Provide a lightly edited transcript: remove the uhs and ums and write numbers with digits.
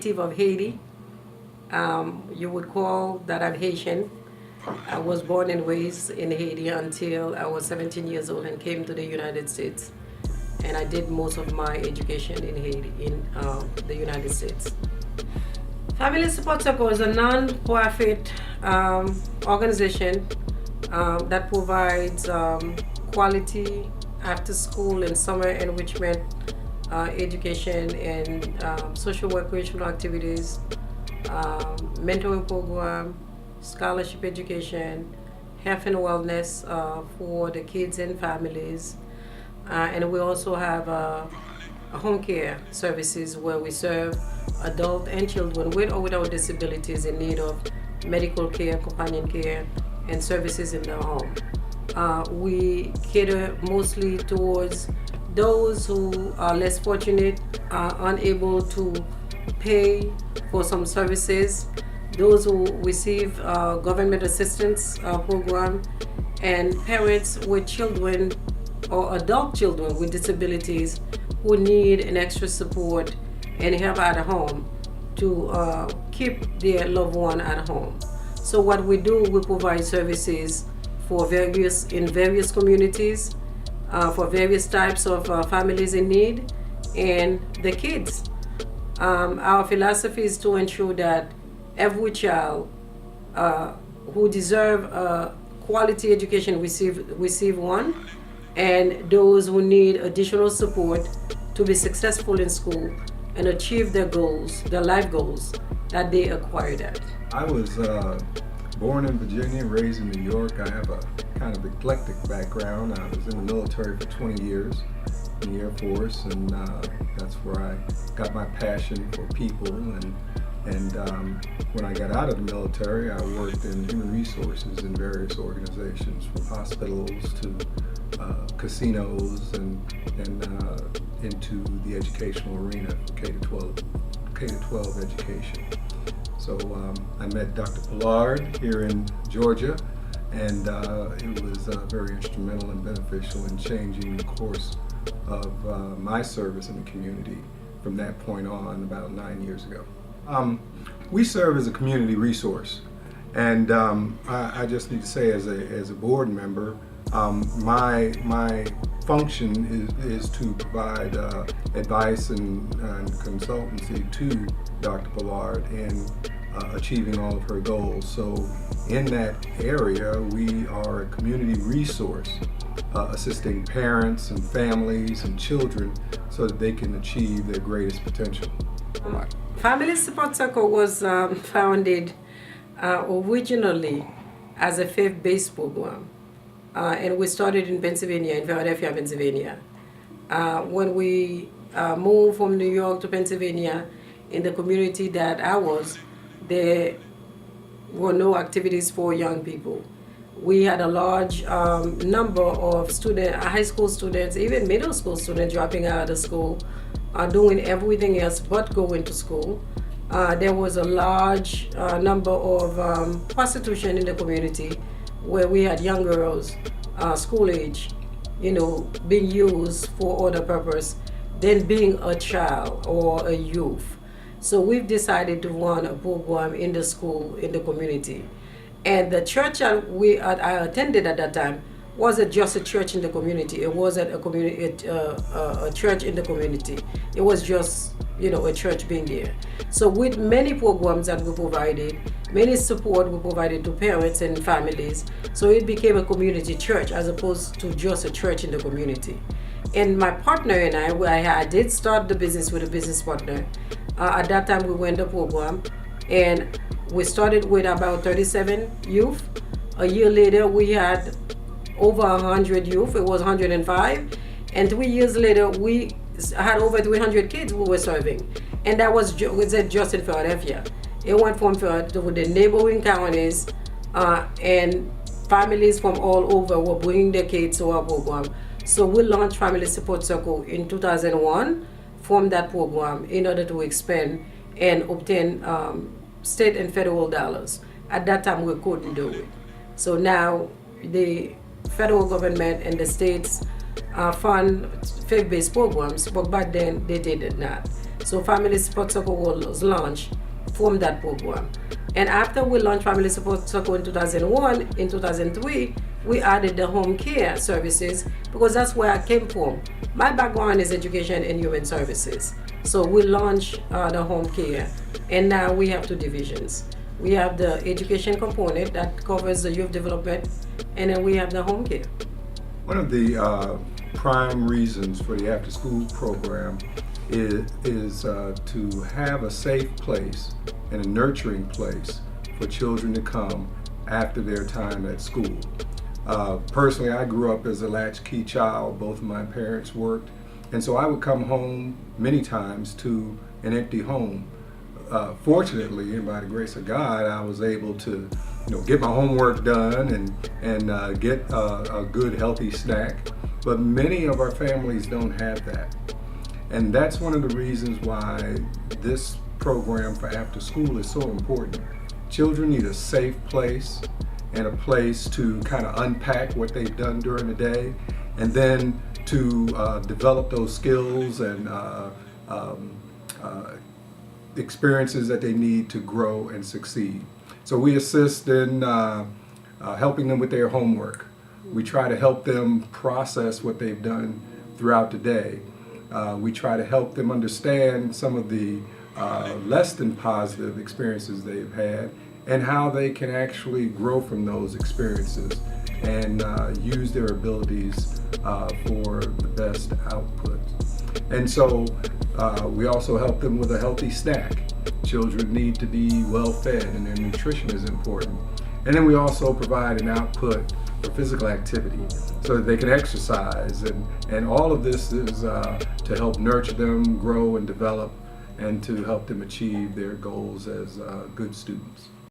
native of Haiti. You would call that I'm Haitian. I was born and raised in Haiti until I was 17 years old and came to the United States. And I did most of my education in Haiti, in the United States. Family Support Circle is a non-profit organization that provides quality after-school and summer enrichment education and social recreational activities, mentoring program, scholarship education, health and wellness for the kids and families. And we also have home care services where we serve adults and children with or without disabilities in need of medical care, companion care, and services in their home. We cater mostly towards those who are less fortunate, unable to pay for some services, those who receive government assistance program, and parents with children or adult children with disabilities who need an extra support and help at home to keep their loved one at home. So what we do, we provide services for in various communities, for various types of families in need, and the kids. Our philosophy is to ensure that every child who deserve quality education receive one, and those who need additional support to be successful in school and achieve their goals, their life goals that they acquired at. I was born in Virginia, raised in New York. I have a kind of eclectic background. I was in the military for 20 years in the Air Force, and that's where I got my passion for people. And when I got out of the military, I worked in human resources in various organizations, from hospitals to casinos and into the educational arena, K-12 education. So I met Dr. Pollard here in Georgia, and it was very instrumental and beneficial in changing the course of my service in the community from that point on about 9 years ago. We serve as a community resource, and I just need to say, as a board member, my function is to provide advice and consultancy to Dr. Pollard in achieving all of her goals. So in that area, we are a community resource, assisting parents and families and children so that they can achieve their greatest potential. Family Support Circle was founded originally as a faith-based program. And we started in Pennsylvania, in Philadelphia, Pennsylvania. When we moved from New York to Pennsylvania, in the community that I was, there were no activities for young people. We had a large number of high school students, even middle school students dropping out of school, doing everything else but going to school. There was a large number of prostitution in the community, where we had young girls, school age, being used for other purpose than being a child or a youth. So we've decided to run a program in the school, in the community. And the church that I attended at that time wasn't just a church in the community. It wasn't a church in the community. It was just, a church being there. So with many programs that we provided, many support we provided to parents and families, so it became a community church as opposed to just a church in the community. And my partner and I did start the business with a business partner. At that time, we went the program, and we started with about 37 youth. A year later, we had over 100 youth. It was 105. And 3 years later, we had over 300 kids we were serving. And that was just in Philadelphia. It went from Philadelphia to the neighboring counties, and families from all over were bringing their kids to our program. So we launched Family Support Circle in 2001 from that program in order to expand and obtain state and federal dollars. At that time, we couldn't do it. So now the federal government and the states fund faith-based programs, but back then they did not. So Family Support Circle was launched from that program. And after we launched Family Support Circle in 2001, in 2003, we added the home care services because that's where I came from. My background is education and human services. So we launched the home care, and now we have two divisions. We have the education component that covers the youth development, and then we have the home care. One of the prime reasons for the after-school program is to have a safe place and a nurturing place for children to come after their time at school. Personally, I grew up as a latchkey child. Both of my parents worked, and so I would come home many times to an empty home. Fortunately, and by the grace of God, I was able to, get my homework done and get a good, healthy snack. But many of our families don't have that, and that's one of the reasons why this program for after school is so important. Children need a safe place and a place to kind of unpack what they've done during the day, and then to develop those skills and experiences that they need to grow and succeed. So we assist in helping them with their homework. We try to help them process what they've done throughout the day. We try to help them understand some of the less than positive experiences they've had and how they can actually grow from those experiences and use their abilities for the best output. And so we also help them with a healthy snack. Children need to be well fed and their nutrition is important. And then we also provide an output for physical activity so that they can exercise, and all of this is to help nurture them, grow and develop, and to help them achieve their goals as good students.